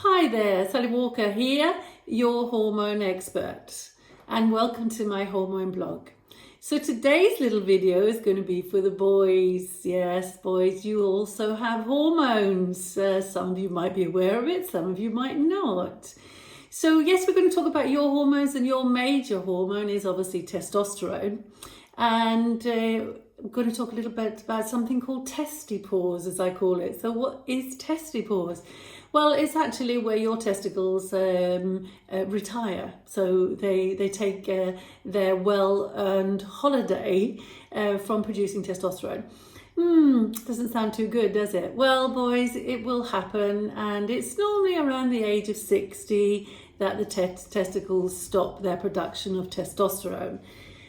Hi there, Sally Walker here, your hormone expert, and welcome to my hormone blog. So today's little video is going to be for the boys. Yes, boys, you also have hormones. Some of you might be aware of it, some of you might not. So yes, we're going to talk about your hormones, and your major hormone is obviously testosterone. And I'm going to talk a little bit about something called testipause, as I call it. So what is testipause? Well, it's actually where your testicles retire. So they take their well-earned holiday from producing testosterone. Doesn't sound too good, does it? Well, boys, it will happen, and it's normally around the age of 60 that the testicles stop their production of testosterone.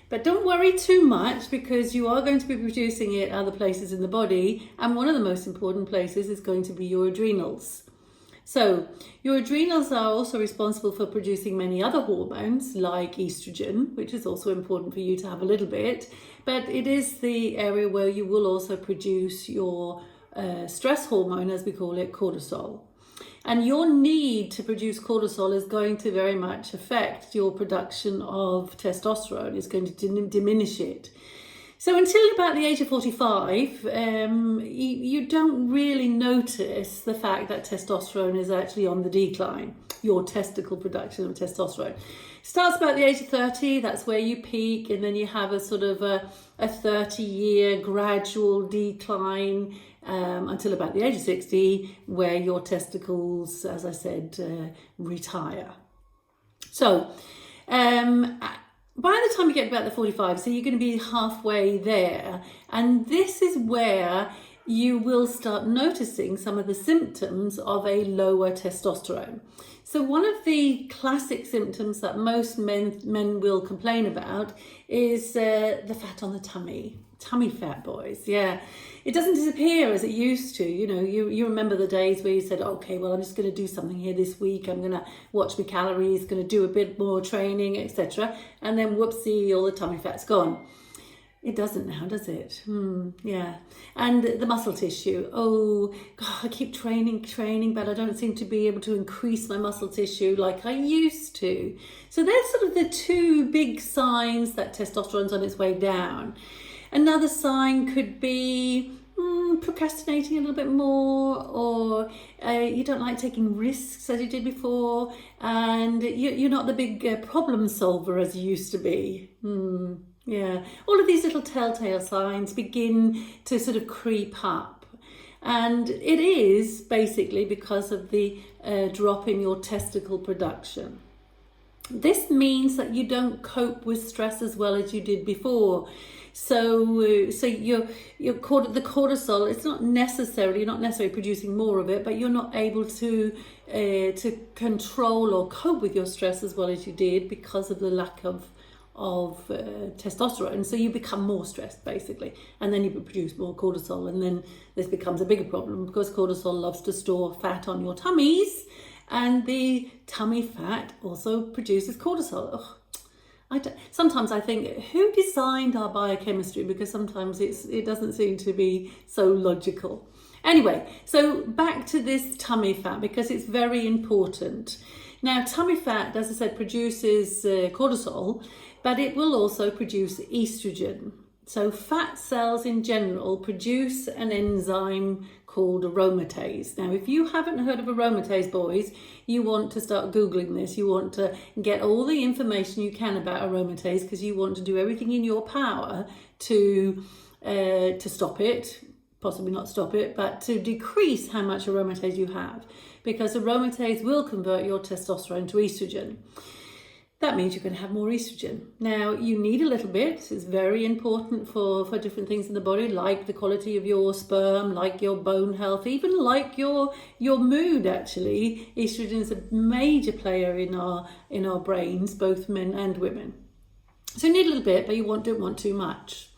But don't worry too much, because you are going to be producing it other places in the body, and one of the most important places is going to be your adrenals. So your adrenals are also responsible for producing many other hormones like estrogen, which is also important for you to have a little bit, but it is the area where you will also produce your stress hormone, as we call it, cortisol. And your need to produce cortisol is going to very much affect your production of testosterone. It's going to diminish it. So until about the age of 45, you don't really notice the fact that testosterone is actually on the decline, your testicle production of testosterone. Starts about the age of 30, that's where you peak, and then you have a sort of a 30-year gradual decline until about the age of 60, where your testicles, as I said, retire. So, by the time you get about the 45, so you're going to be halfway there, and this is where you will start noticing some of the symptoms of a lower testosterone. So one of the classic symptoms that most men will complain about is the fat on the tummy fat, boys. Yeah, it doesn't disappear as it used to. You know, you remember the days where you said, okay, well, I'm just going to do something here this week, I'm going to watch my calories, going to do a bit more training, etc., and then whoopsie, all the tummy fat's gone. It doesn't now, does it? Yeah. And the muscle tissue. Oh, God, I keep training, but I don't seem to be able to increase my muscle tissue like I used to. So there's sort of the two big signs that testosterone's on its way down. Another sign could be procrastinating a little bit more, or you don't like taking risks as you did before, and you're not the big problem solver as you used to be. Yeah, all of these little telltale signs begin to sort of creep up, and it is basically because of the drop in your testicle production. This means that you don't cope with stress as well as you did before. So the cortisol, it's not necessarily producing more of it, but you're not able to control or cope with your stress as well as you did because of the lack of testosterone. So you become more stressed, basically, and then you produce more cortisol, and then this becomes a bigger problem because cortisol loves to store fat on your tummies, and the tummy fat also produces cortisol. Sometimes I think, who designed our biochemistry? Because sometimes it doesn't seem to be so logical. Anyway, so back to this tummy fat, because it's very important. Now, tummy fat, as I said, produces cortisol, but it will also produce estrogen. So fat cells in general produce an enzyme called aromatase. Now, if you haven't heard of aromatase, boys, you want to start Googling this. You want to get all the information you can about aromatase, because you want to do everything in your power to stop it, possibly not stop it, but to decrease how much aromatase you have, because aromatase will convert your testosterone to estrogen. That means you're going to have more estrogen. Now, you need a little bit. It's very important for different things in the body, like the quality of your sperm, like your bone health, even like your mood, actually. Estrogen is a major player in our brains, both men and women. So you need a little bit, but you don't want too much.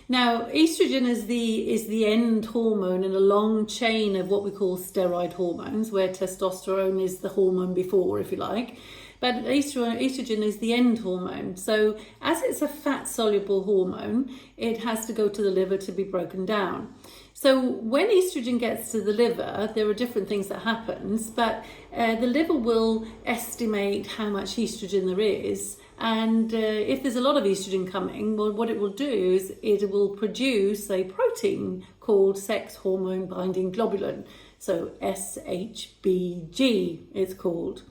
Now, estrogen is the end hormone in a long chain of what we call steroid hormones, where testosterone is the hormone before, if you like. But estrogen is the end hormone. So as it's a fat-soluble hormone, it has to go to the liver to be broken down. So when estrogen gets to the liver, there are different things that happens, but the liver will estimate how much estrogen there is. And if there's a lot of estrogen coming, well, what it will do is it will produce a protein called sex hormone binding globulin. So SHBG it's called.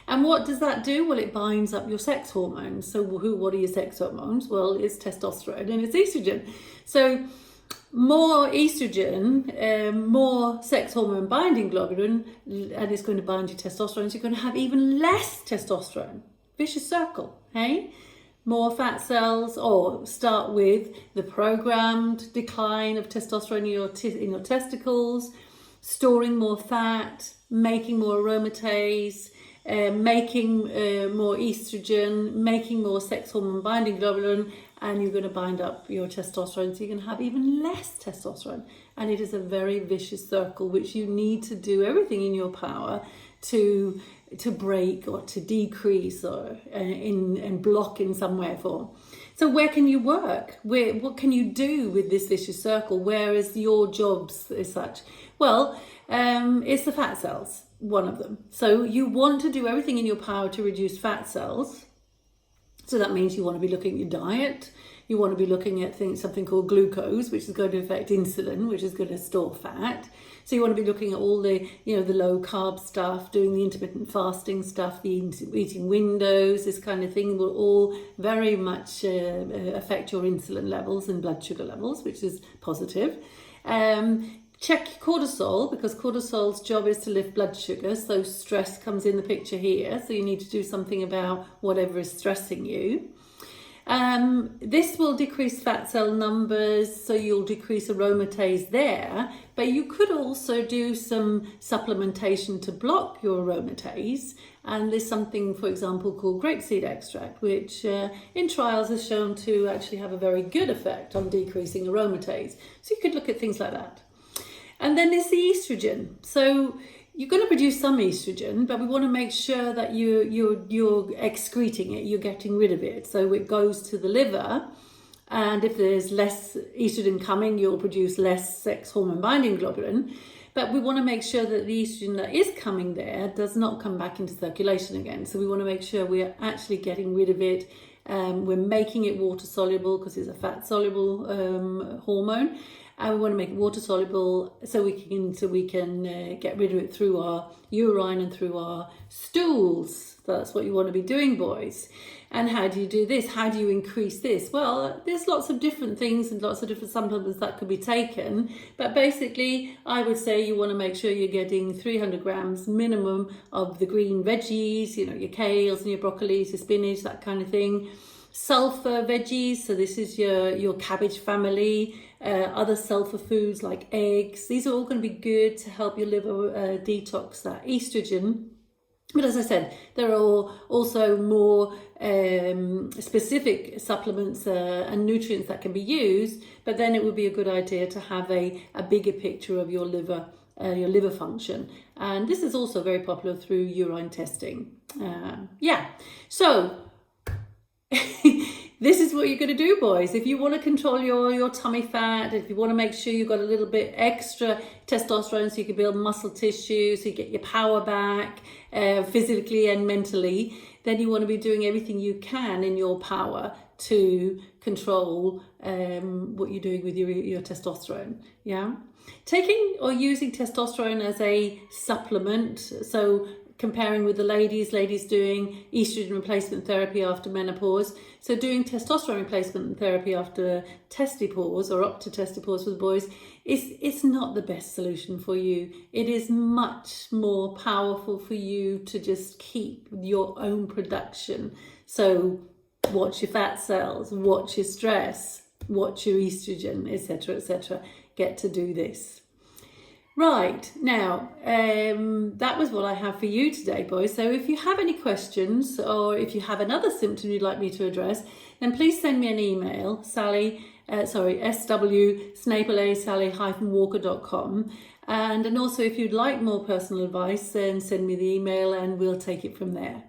And what does that do? Well, it binds up your sex hormones. So what are your sex hormones? Well, it's testosterone and it's estrogen. So more estrogen, more sex hormone binding globulin, and it's going to bind your testosterone. So you're going to have even less testosterone. Vicious circle, hey? More fat cells, or start with the programmed decline of testosterone in your testicles, storing more fat, making more aromatase, making more estrogen, making more sex hormone binding globulin, and you're going to bind up your testosterone, so you're going to have even less testosterone. And it is a very vicious circle, which you need to do everything in your power to break or to decrease or and block in some way or form. So where can you work? What can you do with this vicious circle? Where is your jobs as such? Well, it's the fat cells, one of them. So you want to do everything in your power to reduce fat cells. So that means you want to be looking at your diet. You want to be looking at something called glucose, which is going to affect insulin, which is going to store fat. So you want to be looking at all the, the low carb stuff, doing the intermittent fasting stuff, the eating windows, this kind of thing will all very much affect your insulin levels and blood sugar levels, which is positive. Check cortisol, because cortisol's job is to lift blood sugar. So stress comes in the picture here. So you need to do something about whatever is stressing you. This will decrease fat cell numbers, so you'll decrease aromatase there, but you could also do some supplementation to block your aromatase, and there's something, for example, called grapeseed extract, which in trials is shown to actually have a very good effect on decreasing aromatase. So you could look at things like that. And then there's the estrogen. So you're going to produce some estrogen, but we want to make sure that you're excreting it, you're getting rid of it. So it goes to the liver, and if there's less estrogen coming, you'll produce less sex hormone binding globulin. But we want to make sure that the estrogen that is coming there does not come back into circulation again. So we want to make sure we're actually getting rid of it. We're making it water soluble because it's a fat soluble hormone. And we want to make it water soluble so we can get rid of it through our urine and through our stools. That's what you want to be doing, boys. And how do you do this? How do you increase this? Well, there's lots of different things and lots of different supplements that could be taken. But basically, I would say you want to make sure you're getting 300 grams minimum of the green veggies, your kales and your broccolis, your spinach, that kind of thing. Sulfur veggies, so this is your cabbage family. Other sulfur foods like eggs. These are all going to be good to help your liver detox that estrogen. But as I said, there are also more specific supplements and nutrients that can be used, but then it would be a good idea to have a bigger picture of your liver function. And this is also very popular through urine testing. So this is what you're going to do, boys. If you want to control your tummy fat, if you want to make sure you've got a little bit extra testosterone so you can build muscle tissue, so you get your power back physically and mentally, then you want to be doing everything you can in your power to control what you're doing with your testosterone. Yeah, taking or using testosterone as a supplement. So comparing with the ladies doing estrogen replacement therapy after menopause. So doing testosterone replacement therapy after testipause or up to testipause with boys, it's not the best solution for you. It is much more powerful for you to just keep your own production. So watch your fat cells, watch your stress, watch your estrogen, etc., etc. Get to do this. Right, now, that was what I have for you today, boys. So if you have any questions or if you have another symptom you'd like me to address, then please send me an email, sally@sally-walker.com. And also if you'd like more personal advice, then send me the email and we'll take it from there.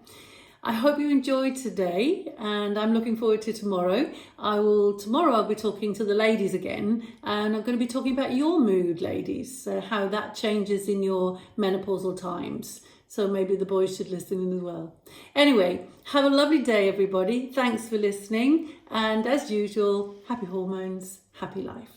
I hope you enjoyed today, and I'm looking forward to tomorrow. Tomorrow I'll be talking to the ladies again, and I'm going to be talking about your mood, ladies, how that changes in your menopausal times. So maybe the boys should listen in as well. Anyway, have a lovely day, everybody. Thanks for listening. And as usual, happy hormones, happy life.